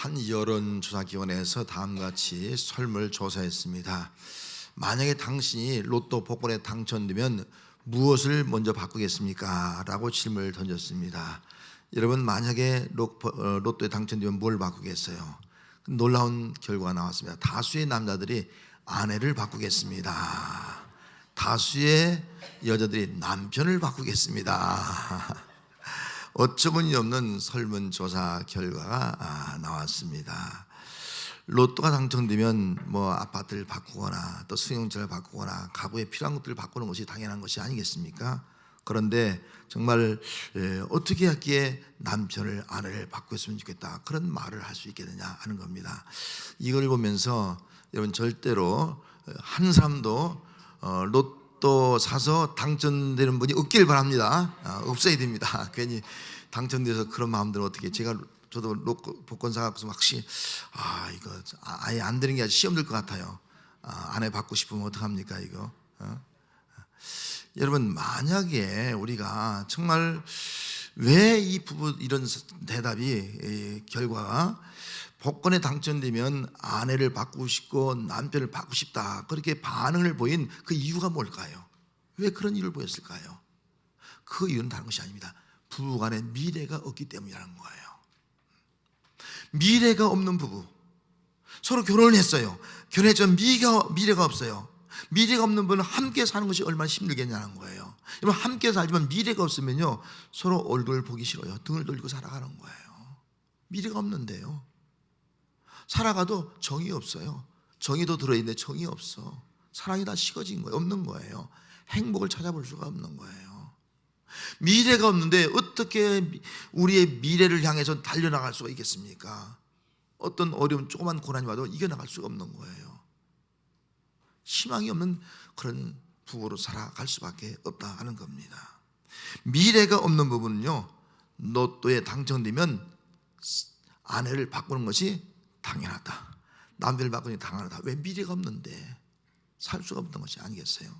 한 여론조사기관에서 다음과 같이 설문조사했습니다. 만약에 당신이 로또 복권에 당첨되면 무엇을 먼저 바꾸겠습니까? 라고 질문을 던졌습니다. 여러분, 만약에 로또에 당첨되면 뭘 바꾸겠어요? 놀라운 결과가 나왔습니다. 다수의 남자들이 아내를 바꾸겠습니다. 다수의 여자들이 남편을 바꾸겠습니다. 어처구니 없는 설문조사 결과가 나왔습니다. 로또가 당첨되면 아파트를 바꾸거나 또 승용차를 바꾸거나 가구에 필요한 것들을 바꾸는 것이 당연한 것이 아니겠습니까? 그런데 정말 어떻게 했기에 남편을 아내를 바꾸었으면 좋겠다, 그런 말을 할 수 있게 되냐 하는 겁니다. 이걸 보면서 여러분, 절대로 한 사람도 로또 사서 당첨되는 분이 없길 바랍니다. 없어야 됩니다. 괜히 당첨돼서 그런 마음들은 어떻게, 저도 로또 복권 사갖고서 확실히 이거 아예 안 되는 게 아주 시험 들 것 같아요. 아내 받고 싶으면 어떡합니까 이거? 여러분, 만약에 우리가 정말 왜 이 부부 이런 대답이 결과가 복권에 당첨되면 아내를 바꾸고 싶고 남편을 바꾸고 싶다, 그렇게 반응을 보인 그 이유가 뭘까요? 왜 그런 이유를 보였을까요? 그 이유는 다른 것이 아닙니다. 부부간에 미래가 없기 때문이라는 거예요. 미래가 없는 부부, 서로 결혼을 했어요. 결혼했지만 미래가 없어요. 미래가 없는 분은 함께 사는 것이 얼마나 힘들겠냐는 거예요. 여러분, 함께 살지만 미래가 없으면요, 서로 얼굴 보기 싫어요. 등을 돌리고 살아가는 거예요. 미래가 없는데요, 살아가도 정이 없어요. 정의도 들어있는데 정이 없어. 사랑이 다 식어진 거예요. 없는 거예요. 행복을 찾아볼 수가 없는 거예요. 미래가 없는데 어떻게 우리의 미래를 향해서 달려나갈 수가 있겠습니까? 어떤 어려운 조그만 고난이 와도 이겨나갈 수가 없는 거예요. 희망이 없는 그런 부부로 살아갈 수밖에 없다 하는 겁니다. 미래가 없는 부분은요, 로또에 당첨되면 아내를 바꾸는 것이 당연하다, 남편을 바꾸는 게 당연하다. 왜? 미래가 없는데 살 수가 없는 것이 아니겠어요?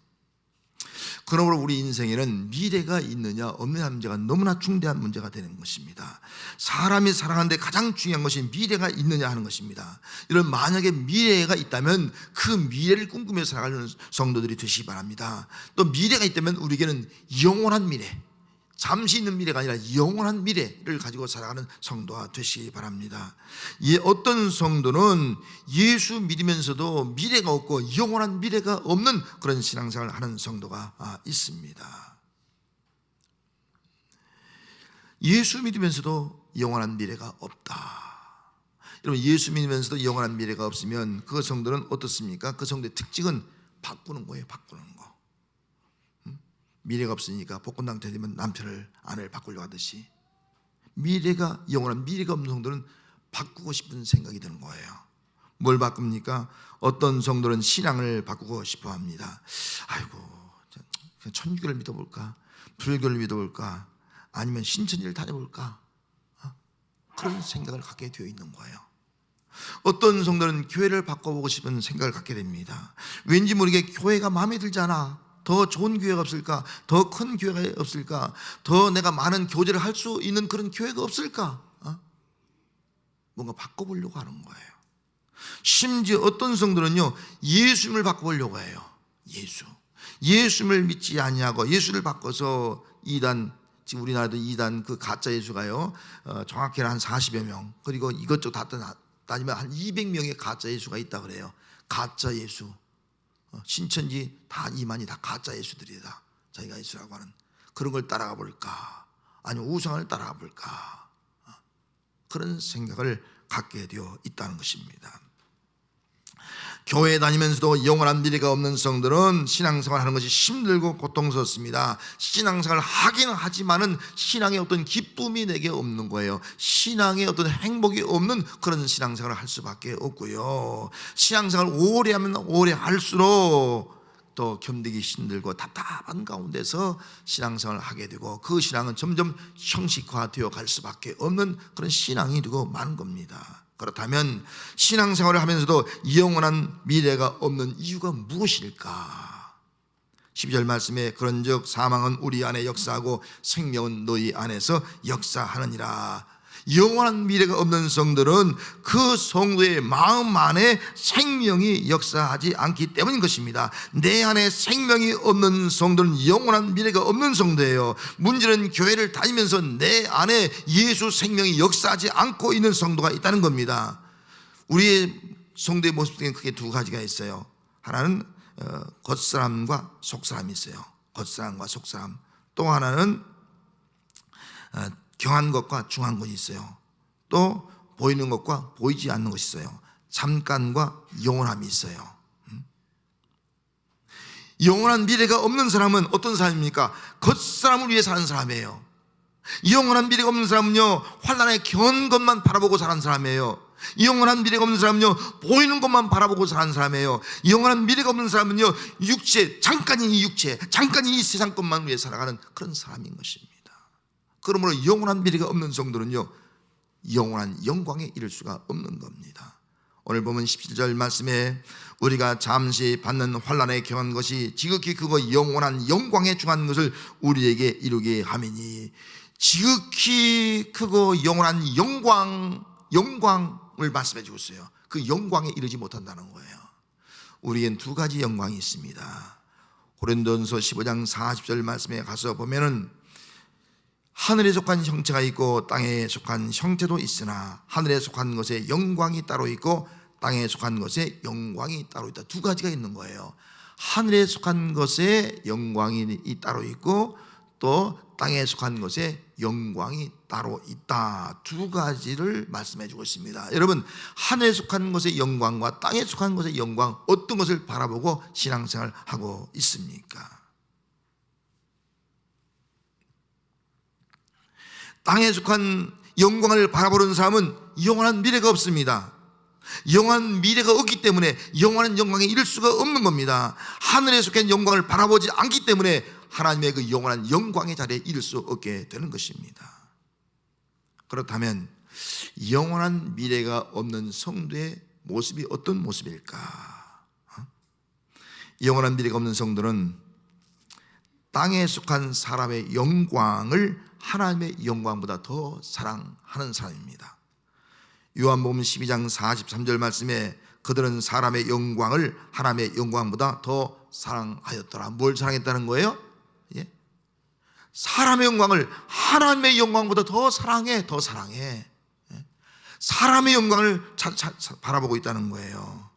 그러므로 우리 인생에는 미래가 있느냐 없느냐 문제가 너무나 중대한 문제가 되는 것입니다. 사람이 살아가는데 가장 중요한 것이 미래가 있느냐 하는 것입니다. 이런, 만약에 미래가 있다면 그 미래를 꿈꾸며 살아가는 성도들이 되시기 바랍니다. 또 미래가 있다면 우리에게는 영원한 미래, 잠시 있는 미래가 아니라 영원한 미래를 가지고 살아가는 성도가 되시기 바랍니다. 어떤 성도는 예수 믿으면서도 미래가 없고 영원한 미래가 없는 그런 신앙생활을 하는 성도가 있습니다. 예수 믿으면서도 영원한 미래가 없다. 여러분, 예수 믿으면서도 영원한 미래가 없으면 그 성도는 어떻습니까? 그 성도의 특징은 바꾸는 거예요. 바꾸는 거. 미래가 없으니까 복권 당첨되면 남편을 아내를 바꾸려고 하듯이, 영원한 미래가 없는 성도는 바꾸고 싶은 생각이 드는 거예요. 뭘 바꿉니까? 어떤 성도는 신앙을 바꾸고 싶어 합니다. 그냥 천주교를 믿어볼까? 불교를 믿어볼까? 아니면 신천지를 다녀볼까? 그런 생각을 갖게 되어 있는 거예요. 어떤 성도는 교회를 바꿔보고 싶은 생각을 갖게 됩니다. 왠지 모르게 교회가 마음에 들지 않아. 더 좋은 교회가 없을까? 더 큰 교회가 없을까? 더 내가 많은 교제를 할 수 있는 그런 교회가 없을까? 뭔가 바꿔보려고 하는 거예요. 심지어 어떤 성도는요, 예수님을 바꿔보려고 해요. 예수님을 믿지 아니하고 예수를 바꿔서 이단, 지금 우리나라도 이단 그 가짜 예수가요, 정확히는 한 40여 명, 그리고 이것저것 다 따지면 한 200명의 가짜 예수가 있다 그래요. 가짜 예수, 신천지 다 이만이 다 가짜 예수들이다, 자기가 예수라고 하는. 그런 걸 따라가 볼까? 아니면 우상을 따라가 볼까? 그런 생각을 갖게 되어 있다는 것입니다. 교회 다니면서도 영원한 미래가 없는 성들은 신앙생활 하는 것이 힘들고 고통스럽습니다. 신앙생활을 하긴 하지만은 신앙의 어떤 기쁨이 내게 없는 거예요. 신앙의 어떤 행복이 없는 그런 신앙생활을 할 수밖에 없고요. 신앙생활을 오래 하면 오래 할수록 또 견디기 힘들고 답답한 가운데서 신앙생활을 하게 되고, 그 신앙은 점점 형식화되어 갈 수밖에 없는 그런 신앙이 되고 마는 겁니다. 그렇다면 신앙생활을 하면서도 영원한 미래가 없는 이유가 무엇일까? 12절 말씀에 그런즉 사망은 우리 안에 역사하고 생명은 너희 안에서 역사하느니라. 영원한 미래가 없는 성들은 그 성도의 마음 안에 생명이 역사하지 않기 때문인 것입니다. 내 안에 생명이 없는 성들은 영원한 미래가 없는 성도예요. 문제는 교회를 다니면서 내 안에 예수 생명이 역사하지 않고 있는 성도가 있다는 겁니다. 우리의 성도의 모습 중에 크게 두 가지가 있어요. 하나는 겉사람과 속사람이 있어요. 겉사람과 속사람. 또 하나는 경한 것과 중한 것이 있어요. 또 보이는 것과 보이지 않는 것이 있어요. 잠깐과 영원함이 있어요. 영원한 미래가 없는 사람은 어떤 사람입니까? 겉사람을 위해 사는 사람이에요. 영원한 미래가 없는 사람은요, 환난의 경한 것만 바라보고 사는 사람이에요. 영원한 미래가 없는 사람은요, 보이는 것만 바라보고 사는 사람이에요. 영원한 미래가 없는 사람은요, 육체, 잠깐이 이 육체, 잠깐이 이 세상 것만 위해 살아가는 그런 사람인 것입니다. 그러므로 영원한 미래가 없는 성도는요, 영원한 영광에 이를 수가 없는 겁니다. 오늘 보면 17절 말씀에 우리가 잠시 받는 환난에 경한 것이 지극히 크고 영원한 영광에 중한 것을 우리에게 이루게 함이니, 지극히 크고 영원한 영광을 말씀해 주고 있어요. 그 영광에 이르지 못한다는 거예요. 우리엔 두 가지 영광이 있습니다. 고린도전서 15장 40절 말씀에 가서 보면은 하늘에 속한 형체가 있고 땅에 속한 형체도 있으나 하늘에 속한 것에 영광이 따로 있고 땅에 속한 것에 영광이 따로 있다. 두 가지가 있는 거예요. 하늘에 속한 것에 영광이 따로 있고 또 땅에 속한 것에 영광이 따로 있다. 두 가지를 말씀해 주고 있습니다. 여러분, 하늘에 속한 것의 영광과 땅에 속한 것의 영광, 어떤 것을 바라보고 신앙생활을 하고 있습니까? 땅에 속한 영광을 바라보는 사람은 영원한 미래가 없습니다. 영원한 미래가 없기 때문에 영원한 영광에 이를 수가 없는 겁니다. 하늘에 속한 영광을 바라보지 않기 때문에 하나님의 그 영원한 영광의 자리에 이를 수 없게 되는 것입니다. 그렇다면 영원한 미래가 없는 성도의 모습이 어떤 모습일까? 영원한 미래가 없는 성도는 땅에 속한 사람의 영광을 하나님의 영광보다 더 사랑하는 사람입니다. 요한복음 12장 43절 말씀에 그들은 사람의 영광을 하나님의 영광보다 더 사랑하였더라. 뭘 사랑했다는 거예요? 예? 사람의 영광을 하나님의 영광보다 더 사랑해. 예? 사람의 영광을 바라보고 있다는 거예요.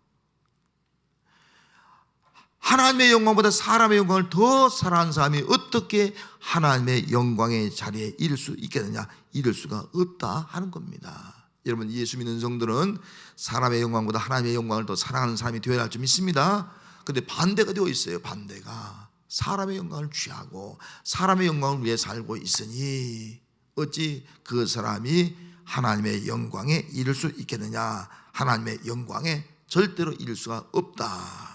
하나님의 영광보다 사람의 영광을 더 사랑하는 사람이 어떻게 하나님의 영광의 자리에 이를 수 있겠느냐? 이를 수가 없다 하는 겁니다. 여러분, 예수 믿는 성도는 사람의 영광보다 하나님의 영광을 더 사랑하는 사람이 되어야 할 줄 믿습니다. 그런데 반대가 되어 있어요. 반대가 사람의 영광을 취하고 사람의 영광을 위해 살고 있으니 어찌 그 사람이 하나님의 영광에 이를 수 있겠느냐? 하나님의 영광에 절대로 이를 수가 없다.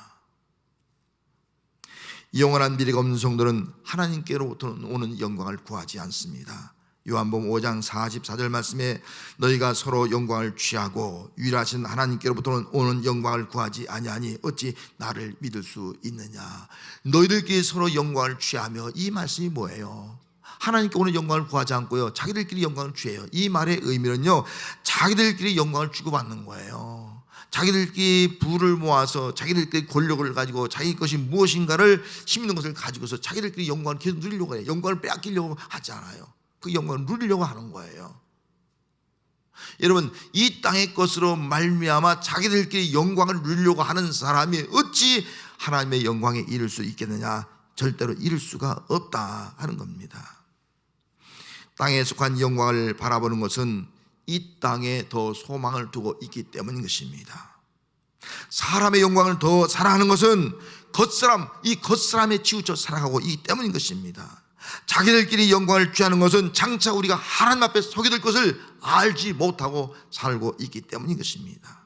영원한 미래가 없는 성도는 하나님께로부터 오는 영광을 구하지 않습니다. 요한복음 5장 44절 말씀에 너희가 서로 영광을 취하고 유일하신 하나님께로부터 오는 영광을 구하지 아니하니 어찌 나를 믿을 수 있느냐? 너희들끼리 서로 영광을 취하며, 이 말씀이 뭐예요? 하나님께 오는 영광을 구하지 않고요, 자기들끼리 영광을 취해요. 이 말의 의미는요, 자기들끼리 영광을 주고받는 거예요. 자기들끼리 부를 모아서 자기들끼리 권력을 가지고 자기 것이 무엇인가를 힘있는 것을 가지고서 자기들끼리 영광을 계속 누리려고 해요. 영광을 빼앗기려고 하지 않아요. 그 영광을 누리려고 하는 거예요. 여러분, 이 땅의 것으로 말미암아 자기들끼리 영광을 누리려고 하는 사람이 어찌 하나님의 영광에 이를 수 있겠느냐? 절대로 이룰 수가 없다 하는 겁니다. 땅에 속한 영광을 바라보는 것은 이 땅에 더 소망을 두고 있기 때문인 것입니다. 사람의 영광을 더 사랑하는 것은 이 겉사람에 치우쳐 살아가고 있기 때문인 것입니다. 자기들끼리 영광을 취하는 것은 장차 우리가 하나님 앞에 서게 될 것을 알지 못하고 살고 있기 때문인 것입니다.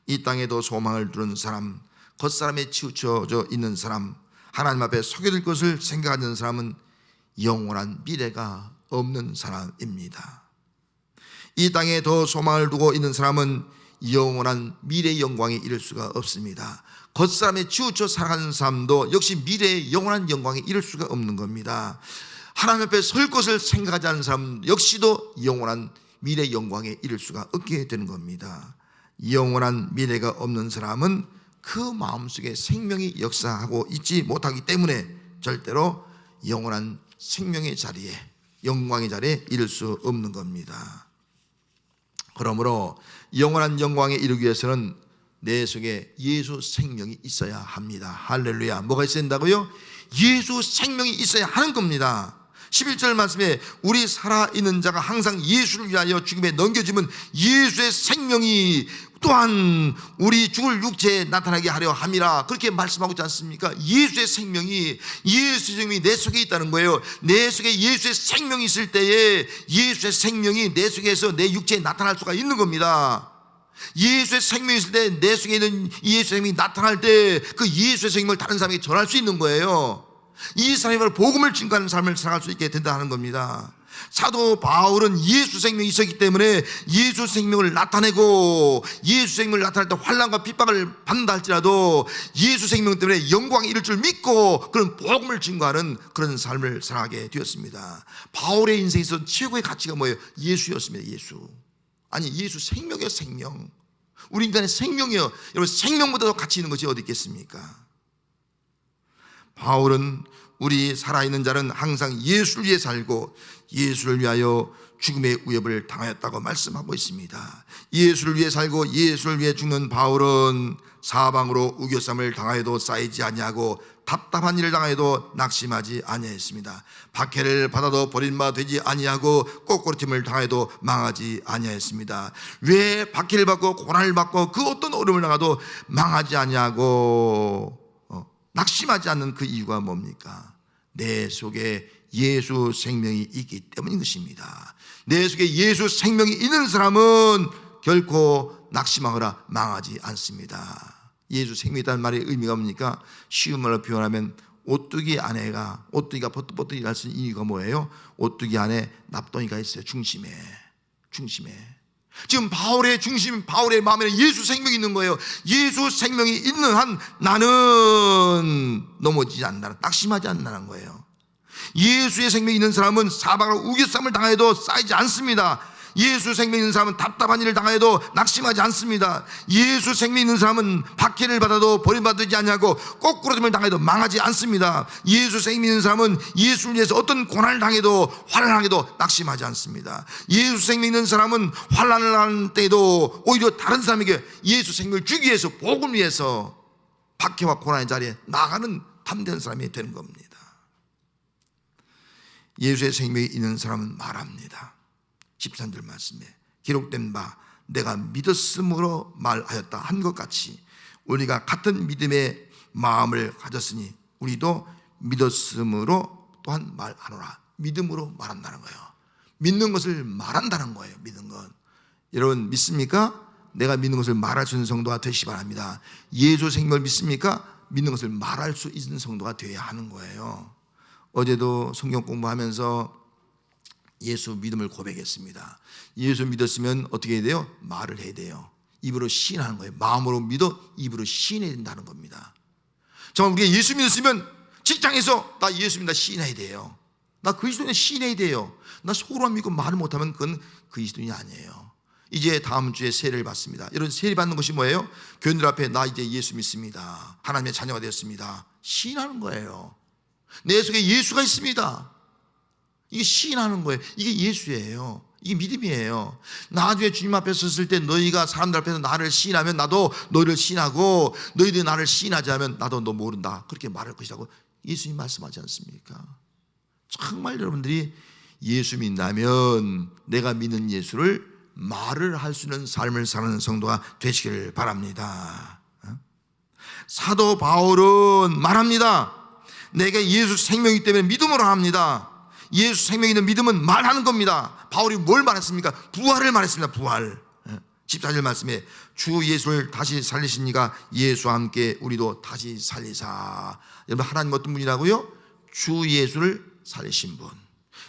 이 땅에 더 소망을 두는 사람, 겉사람에 치우쳐져 있는 사람, 하나님 앞에 서게 될 것을 생각하는 사람은 영원한 미래가 없는 사람입니다. 이 땅에 더 소망을 두고 있는 사람은 영원한 미래의 영광에 이를 수가 없습니다. 겉사람에 치우쳐 살아가는 사람도 역시 미래의 영원한 영광에 이를 수가 없는 겁니다. 하나님 앞에 설 것을 생각하지 않는 사람 역시도 영원한 미래 영광에 이를 수가 없게 되는 겁니다. 영원한 미래가 없는 사람은 그 마음속에 생명이 역사하고 있지 못하기 때문에 절대로 영원한 생명의 자리에, 영광의 자리에 이를 수 없는 겁니다. 그러므로 영원한 영광에 이르기 위해서는 내 속에 예수 생명이 있어야 합니다. 할렐루야. 뭐가 있어야 된다고요? 예수 생명이 있어야 하는 겁니다. 11절 말씀에 우리 살아있는 자가 항상 예수를 위하여 죽음에 넘겨지면 예수의 생명이 또한 우리 죽을 육체에 나타나게 하려 함이라, 그렇게 말씀하고 있지 않습니까? 예수의 생명이 내 속에 있다는 거예요. 내 속에 예수의 생명이 있을 때에 예수의 생명이 내 속에서 내 육체에 나타날 수가 있는 겁니다. 예수의 생명이 있을 때 내 속에 있는 예수의 생명이 나타날 때 그 예수의 생명을 다른 사람에게 전할 수 있는 거예요. 이 사람이 바로 복음을 증거하는 삶을 살아갈 수 있게 된다는 겁니다. 사도 바울은 예수 생명이 있었기 때문에 예수 생명을 나타내고, 예수 생명을 나타낼 때 환난과 핍박을 받는다 할지라도 예수 생명 때문에 영광이 이를 줄 믿고 그런 복음을 증거하는 그런 삶을 살아가게 되었습니다. 바울의 인생에서 최고의 가치가 뭐예요? 예수였습니다. 예수. 아니, 예수 생명이요, 생명. 우리 인간의 생명이요. 여러분, 생명보다 더 가치 있는 것이 어디 있겠습니까? 바울은 우리 살아있는 자는 항상 예수를 위해 살고 예수를 위하여 죽음의 위협을 당하였다고 말씀하고 있습니다. 예수를 위해 살고 예수를 위해 죽는 바울은 사방으로 우겨쌈을 당하여도 쌓이지 아니하고 답답한 일을 당하여도 낙심하지 아니하였습니다. 박해를 받아도 버림바 되지 아니하고 꼬꾸라짐을 당하여도 망하지 아니하였습니다. 왜 박해를 받고 고난을 받고 그 어떤 어려움을 당하도 망하지 아니하고 낙심하지 않는 그 이유가 뭡니까? 내 속에 예수 생명이 있기 때문인 것입니다. 내 속에 예수 생명이 있는 사람은 결코 낙심하거나 망하지 않습니다. 예수 생명이 있다는 말의 의미가 뭡니까? 쉬운 말로 표현하면 오뚜기가 버뜩버뜩 일할 수 있는 이유가 뭐예요? 오뚜기 안에 납덩이가 있어요. 중심에. 지금 바울의 중심, 바울의 마음에는 예수 생명이 있는 거예요. 예수 생명이 있는 한 나는 넘어지지 않는다, 낙심하지 않는다는 거예요. 예수의 생명이 있는 사람은 사방으로 우겨쌈을 당해도 쌓이지 않습니다. 예수 생명이 있는 사람은 답답한 일을 당해도 낙심하지 않습니다. 예수 생명이 있는 사람은 박해를 받아도 버림받지 아니하고 꼬꾸라짐을 당해도 망하지 않습니다. 예수 생명이 있는 사람은 예수를 위해서 어떤 고난을 당해도 환난하게도 낙심하지 않습니다. 예수 생명이 있는 사람은 환난을 하는 때에도 오히려 다른 사람에게 예수 생명을 주기 위해서, 복음을 위해서 박해와 고난의 자리에 나가는 담대한 사람이 되는 겁니다. 예수의 생명이 있는 사람은 말합니다. 13절 말씀에 기록된 바 내가 믿었음으로 말하였다 한 것 같이 우리가 같은 믿음의 마음을 가졌으니 우리도 믿었음으로 또한 말하노라. 믿음으로 말한다는 거예요. 믿는 것을 말한다는 거예요. 믿는 것. 여러분 믿습니까? 내가 믿는 것을 말할 수 있는 성도가 되시기 바랍니다. 예수 생명을 믿습니까? 믿는 것을 말할 수 있는 성도가 되어야 하는 거예요. 어제도 성경 공부하면서 예수 믿음을 고백했습니다. 예수 믿었으면 어떻게 해야 돼요? 말을 해야 돼요. 입으로 시인하는 거예요. 마음으로 믿어 입으로 시인해야 된다는 겁니다. 정말 우리가 예수 믿었으면 직장에서 나 예수 믿는다 시인해야 돼요. 나 그리스도인을 시인해야 돼요. 나 속으로만 믿고 말을 못하면 그건 그리스도인이 아니에요. 이제 다음 주에 세례를 받습니다. 여러분 세례 받는 것이 뭐예요? 교인들 앞에 나 이제 예수 믿습니다. 하나님의 자녀가 되었습니다. 시인하는 거예요. 내 속에 예수가 있습니다. 이게 시인하는 거예요. 이게 예수예요. 이게 믿음이에요. 나중에 주님 앞에 섰을 때 너희가 사람들 앞에서 나를 시인하면 나도 너희를 시인하고 너희들이 나를 시인하지 않으면 나도 너 모른다, 그렇게 말할 것이라고 예수님 말씀하지 않습니까? 정말 여러분들이 예수 믿는다면 내가 믿는 예수를 말을 할 수 있는 삶을 사는 성도가 되시기를 바랍니다. 사도 바울은 말합니다. 내가 예수 생명이기 때문에 믿음으로 합니다. 예수 생명이 있는 믿음은 말하는 겁니다. 바울이 뭘 말했습니까? 부활을 말했습니다. 부활. 14절 말씀에 주 예수를 다시 살리신 이가 예수와 함께 우리도 다시 살리사. 여러분 하나님 어떤 분이라고요? 주 예수를 살리신 분.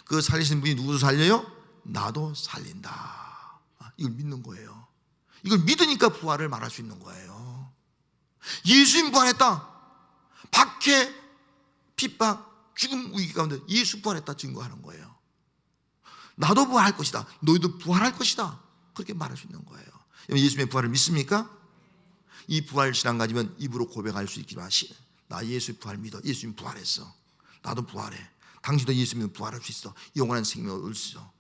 그 살리신 분이 누구도 살려요? 나도 살린다. 이걸 믿는 거예요. 이걸 믿으니까 부활을 말할 수 있는 거예요. 예수님 부활했다. 박해, 핍박, 죽음 위기 가운데 예수 부활했다 증거하는 거예요. 나도 부활할 것이다. 너희도 부활할 것이다. 그렇게 말할 수 있는 거예요. 예수님의 부활을 믿습니까? 이 부활 신앙 가지면 입으로 고백할 수 있기만 하시. 나 예수의 부활 믿어. 예수님 부활했어. 나도 부활해. 당신도 예수님은 부활할 수 있어. 영원한 생명을 얻을 수 있어.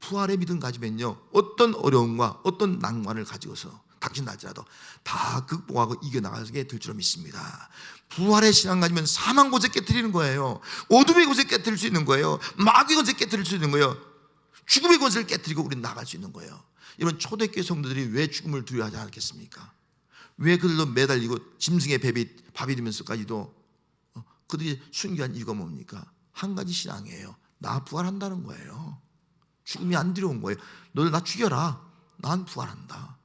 부활의 믿음 가지면요, 어떤 어려움과 어떤 난관을 가지고서 닥친날지라도 다 극복하고 이겨나가게 될 줄 믿습니다. 부활의 신앙 가지면 사망 곳에 깨뜨리는 거예요. 어둠의 곳에 깨뜨릴 수 있는 거예요. 마귀의 곳에 깨뜨릴 수 있는 거예요. 죽음의 곳을 깨뜨리고 우리는 나갈 수 있는 거예요. 이런 초대교회 성도들이 왜 죽음을 두려워하지 않겠습니까? 왜 그들도 매달리고 짐승의 밥이 되면서까지도 그들이 순교한 이유가 뭡니까? 한 가지 신앙이에요. 나 부활한다는 거예요. 죽음이 안 두려운 거예요. 너를 나 죽여라. 난 부활한다.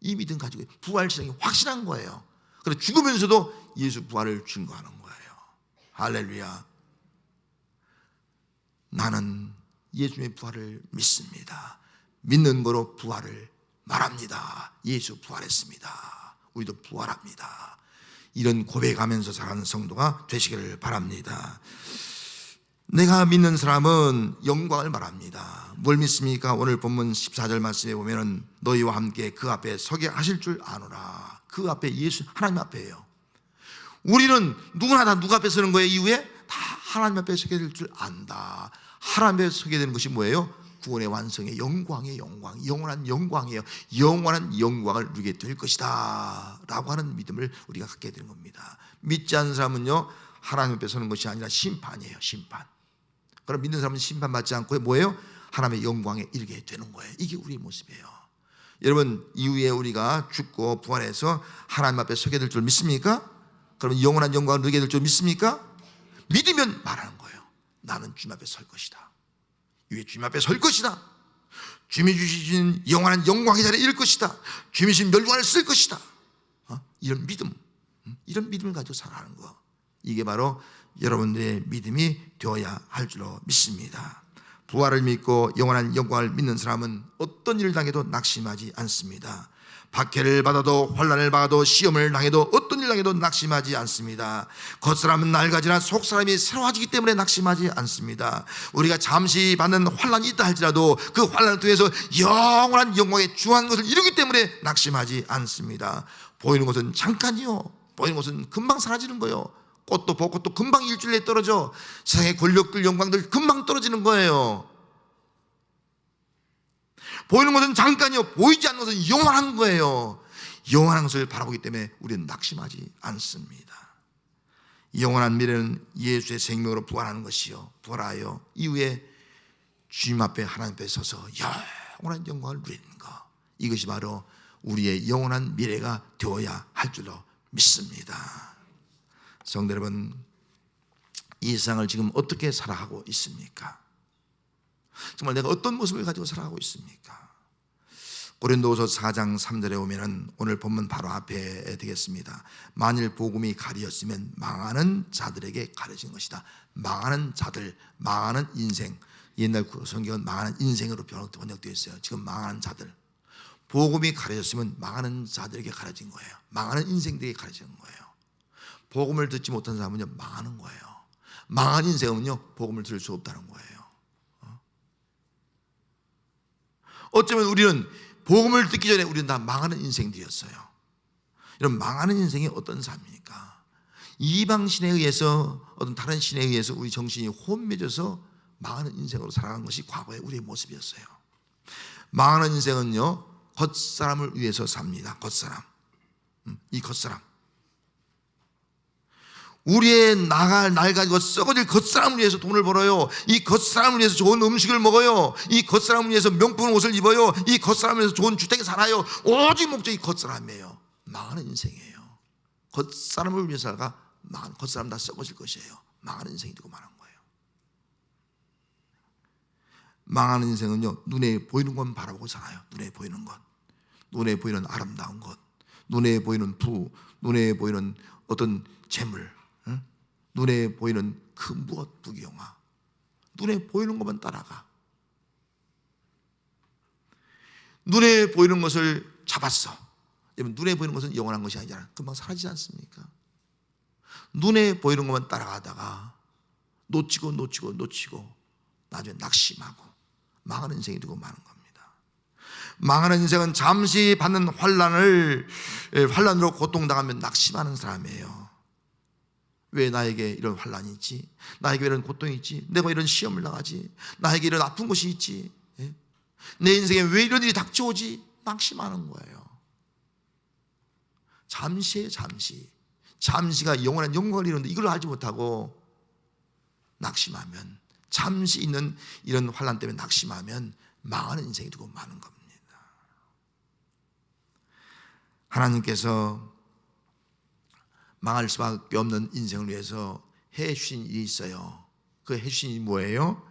이 믿음 가지고 부활 신앙이 확실한 거예요. 그래서 죽으면서도 예수 부활을 증거하는 거예요. 할렐루야. 나는 예수님의 부활을 믿습니다. 믿는 거로 부활을 말합니다. 예수 부활했습니다. 우리도 부활합니다. 이런 고백하면서 살아가는 성도가 되시기를 바랍니다. 내가 믿는 사람은 영광을 말합니다. 뭘 믿습니까? 오늘 본문 14절 말씀에 보면은 너희와 함께 그 앞에 서게 하실 줄 아노라. 그 앞에 예수, 하나님 앞에요. 우리는 누구나 다 누구 앞에 서는 거예요? 이후에 다 하나님 앞에 서게 될 줄 안다. 하나님 앞에 서게 되는 것이 뭐예요? 구원의 완성의 영광의 영광, 영원한 영광이에요. 영원한 영광을 누리게 될 것이다 라고 하는 믿음을 우리가 갖게 되는 겁니다. 믿지 않는 사람은요, 하나님 앞에 서는 것이 아니라 심판이에요. 심판. 그럼 믿는 사람은 심판받지 않고 뭐예요? 하나님의 영광에 이르게 되는 거예요. 이게 우리의 모습이에요. 여러분, 이후에 우리가 죽고 부활해서 하나님 앞에 서게 될 줄 믿습니까? 그러면 영원한 영광을 누리게 될 줄 믿습니까? 믿으면 말하는 거예요. 나는 주님 앞에 설 것이다. 이후에 주님 앞에 설 것이다. 주님이 주신 영원한 영광의 자리에 이를 것이다. 주님이 주신 멸관을 쓸 것이다. 이런 믿음, 이런 믿음을 가지고 살아가는 거, 이게 바로 여러분들의 믿음이 되어야 할 줄로 믿습니다. 부활을 믿고 영원한 영광을 믿는 사람은 어떤 일을 당해도 낙심하지 않습니다. 박해를 받아도 환난을 받아도 시험을 당해도 어떤 일 당해도 낙심하지 않습니다. 겉사람은 낡아지나 속사람이 새로워지기 때문에 낙심하지 않습니다. 우리가 잠시 받는 환난이 있다 할지라도 그 환난을 통해서 영원한 영광에 중한 것을 이루기 때문에 낙심하지 않습니다. 보이는 것은 잠깐이요, 보이는 것은 금방 사라지는 거예요. 꽃도 벚꽃도 금방 일주일 내에 떨어져. 세상의 권력들, 영광들 금방 떨어지는 거예요. 보이는 것은 잠깐이요, 보이지 않는 것은 영원한 거예요. 영원한 것을 바라보기 때문에 우리는 낙심하지 않습니다. 영원한 미래는 예수의 생명으로 부활하는 것이요, 부활하여 이후에 주님 앞에 하나님 앞에 서서 영원한 영광을 누리는 것, 이것이 바로 우리의 영원한 미래가 되어야 할 줄로 믿습니다. 성도 여러분, 이 세상을 지금 어떻게 살아가고 있습니까? 정말 내가 어떤 모습을 가지고 살아가고 있습니까? 고린도후서 4장 3절에 오면은 오늘 본문 바로 앞에 되겠습니다. 만일 복음이 가리었으면 망하는 자들에게 가려진 것이다. 망하는 자들, 망하는 인생. 옛날 성경은 망하는 인생으로 번역되어 있어요. 지금 망하는 자들. 복음이 가려졌으면 망하는 자들에게 가려진 거예요. 망하는 인생들에게 가려진 거예요. 복음을 듣지 못한 사람은요, 망하는 거예요. 망한 인생은요, 복음을 들을 수 없다는 거예요. 어쩌면 우리는 복음을 듣기 전에 우리는 다 망하는 인생들이었어요. 이런 망하는 인생이 어떤 삶입니까? 이방 신에 의해서, 어떤 다른 신에 의해서 우리 정신이 혼미해져서 망하는 인생으로 살아가는 것이 과거의 우리의 모습이었어요. 망하는 인생은요, 겉사람을 위해서 삽니다. 겉사람. 이 겉사람. 우리의 날 가지고 썩어질 겉사람을 위해서 돈을 벌어요. 이 겉사람을 위해서 좋은 음식을 먹어요. 이 겉사람을 위해서 명품 옷을 입어요. 이 겉사람을 위해서 좋은 주택에 살아요. 오직 목적이 겉사람이에요. 망하는 인생이에요. 겉사람을 위해서 살아가 망하는, 겉사람 다 썩어질 것이에요. 망하는 인생이 되고 말한 거예요. 망하는 인생은요, 눈에 보이는 건 바라보고 살아요. 눈에 보이는 것, 눈에 보이는 아름다운 것, 눈에 보이는 부, 눈에 보이는 어떤 재물, 눈에 보이는 그 무엇 부귀영화, 눈에 보이는 것만 따라가. 눈에 보이는 것을 잡았어. 여러분, 눈에 보이는 것은 영원한 것이 아니잖아요. 금방 사라지지 않습니까? 눈에 보이는 것만 따라가다가 놓치고 나중에 낙심하고 망하는 인생이 되고 마는 겁니다. 망하는 인생은 잠시 받는 환난으로 고통당하면 낙심하는 사람이에요. 왜 나에게 이런 환난이 있지? 나에게 이런 고통이 있지? 내가 이런 시험을 당하지? 나에게 이런 아픈 것이 있지? 내 인생에 왜 이런 일이 닥쳐오지? 낙심하는 거예요. 잠시에 잠시가 영원한 영광을 이루는데 이걸 알지 못하고 낙심하면, 잠시 있는 이런 환난 때문에 낙심하면 망하는 인생이 되고 마는 겁니다. 하나님께서 망할 수밖에 없는 인생을 위해서 해주신 일이 있어요. 그 해주신 일이 뭐예요?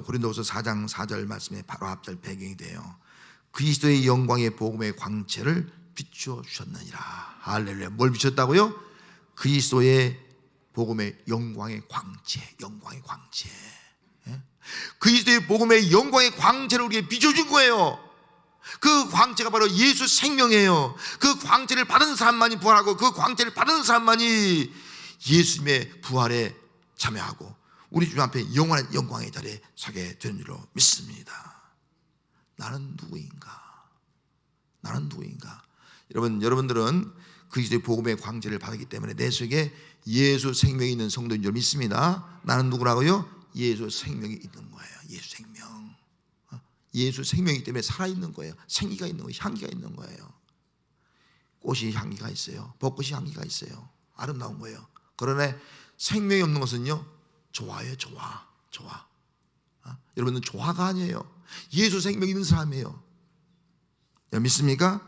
고린도후서 4장 4절 말씀에 바로 앞절 배경이 돼요. 그리스도의 영광의 복음의 광채를 비추어 주셨느니라. 할렐루야. 뭘 비췄다고요? 그리스도의 복음의 영광의 광채. 그리스도의 복음의 영광의 광채를 우리에게 비춰준 거예요. 그 광채가 바로 예수 생명이에요. 그 광채를 받은 사람만이 부활하고, 그 광채를 받은 사람만이 예수님의 부활에 참여하고 우리 주님 앞에 영원한 영광의 자리에 서게 되는 줄로 믿습니다. 나는 누구인가? 여러분들은 그리스도의 복음의 광채를 받았기 때문에 내 속에 예수 생명이 있는 성도인 줄 믿습니다. 나는 누구라고요? 예수 생명이 있는 거예요. 예수 생명이기 때문에 살아있는 거예요. 생기가 있는 거예요. 향기가 있는 거예요. 꽃이 향기가 있어요. 벚꽃이 향기가 있어요. 아름다운 거예요. 그러나 생명이 없는 것은요, 좋아요. 여러분은 조화가 아니에요. 예수 생명이 있는 사람이에요. 믿습니까?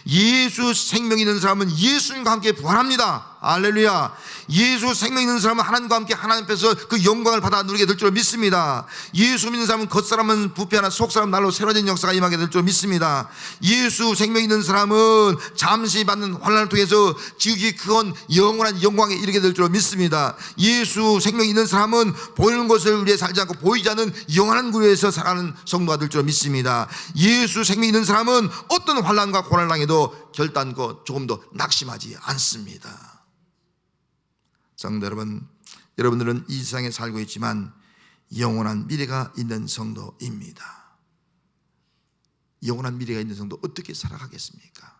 예수 생명 있는 사람은 예수님과 함께 부활합니다. 할렐루야. 예수 생명 있는 사람은 하나님과 함께 하나님 앞에서 그 영광을 받아 누리게 될 줄 믿습니다. 예수 믿는 사람은 겉사람은 부패하나 속사람 날로 새로워진 역사가 임하게 될 줄 믿습니다. 예수 생명 있는 사람은 잠시 받는 환난을 통해서 지극히 큰 영원한 영광에 이르게 될 줄 믿습니다. 예수 생명 있는 사람은 보이는 것을 위해 살지 않고 보이지 않는 영원한 걸 위해서 살아가는 성도가 될 줄 믿습니다. 예수 생명 있는 사람은 어떤 환난과 고난을 당해도 결단코 조금도 낙심하지 않습니다. 성도 여러분, 여러분들은 이 세상에 살고 있지만 영원한 미래가 있는 성도입니다. 영원한 미래가 있는 성도 어떻게 살아가겠습니까?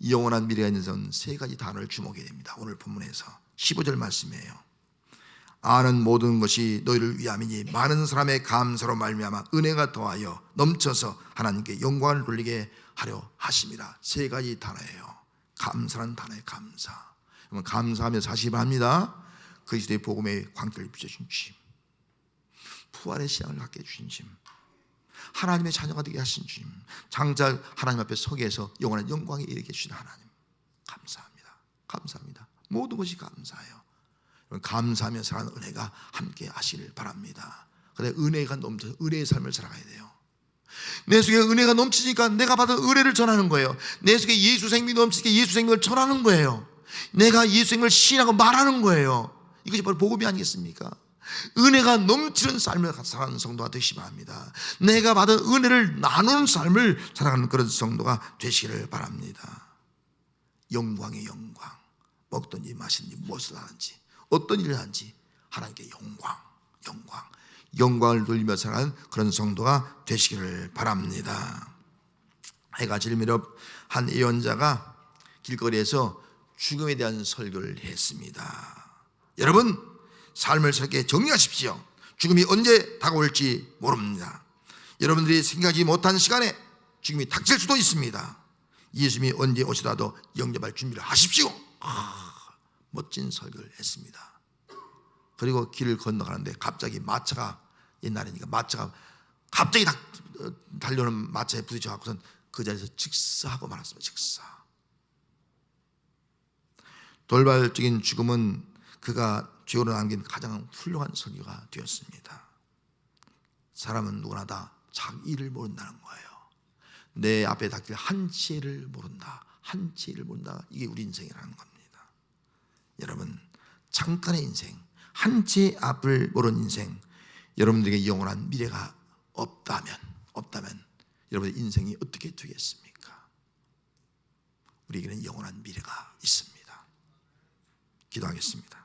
영원한 미래가 있는 성도는 세 가지 단어를 주목해야 됩니다. 오늘 본문에서 15절 말씀이에요. 아는 모든 것이 너희를 위함이니 많은 사람의 감사로 말미암아 은혜가 더하여 넘쳐서 하나님께 영광을 돌리게 하려 하심이라. 세 가지 단어예요. 감사라는 단어의 감사. 감사하며 사시기 바랍니다. 그리스도의 복음의 광채를 비춰주신 주님, 부활의 신앙을 갖게 해주신 주님, 하나님의 자녀가 되게 하신 주님, 장차 하나님 앞에 서게 해서 영원한 영광에 이르게 해주신 하나님, 감사합니다. 모든 것이 감사해요. 감사하며 살아가는 은혜가 함께 하시길 바랍니다. 그런데 은혜가 넘쳐서 은혜의 삶을 살아가야 돼요. 내 속에 은혜가 넘치니까 내가 받은 은혜를 전하는 거예요. 내 속에 예수 생명이 넘치니까 예수 생명을 전하는 거예요. 내가 예수 생명을 시인하고 말하는 거예요. 이것이 바로 복음이 아니겠습니까? 은혜가 넘치는 삶을 살아가는 성도가 되시기 바랍니다. 내가 받은 은혜를 나누는 삶을 살아가는 그런 성도가 되시기를 바랍니다. 영광의 영광, 먹든지 마시든지 무엇을 하는지 어떤 일을 하는지 하나님께 영광을 돌리며 살아가는 그런 성도가 되시기를 바랍니다. 해가 질 무렵 한 예언자가 길거리에서 죽음에 대한 설교를 했습니다. 여러분, 삶을 새롭게 정리하십시오. 죽음이 언제 다가올지 모릅니다. 여러분들이 생각하지 못한 시간에 죽음이 닥칠 수도 있습니다. 예수님이 언제 오시더라도 영접할 준비를 하십시오. 멋진 설교를 했습니다. 그리고 길을 건너가는데 갑자기 마차가, 옛날이니까 마차가 갑자기 달려오는 마차에 부딪혀갖고선 그 자리에서 즉사하고 말았습니다. 즉사. 돌발적인 죽음은 그가 죄로 남긴 가장 훌륭한 설교가 되었습니다. 사람은 누구나 다 자기 일을 모른다는 거예요. 내 앞에 닥칠 한 채를 모른다. 이게 우리 인생이라는 겁니다. 여러분, 잠깐의 인생, 한 채 앞을 모르는 인생, 여러분들에게 영원한 미래가 없다면 여러분의 인생이 어떻게 되겠습니까? 우리에게는 영원한 미래가 있습니다. 기도하겠습니다.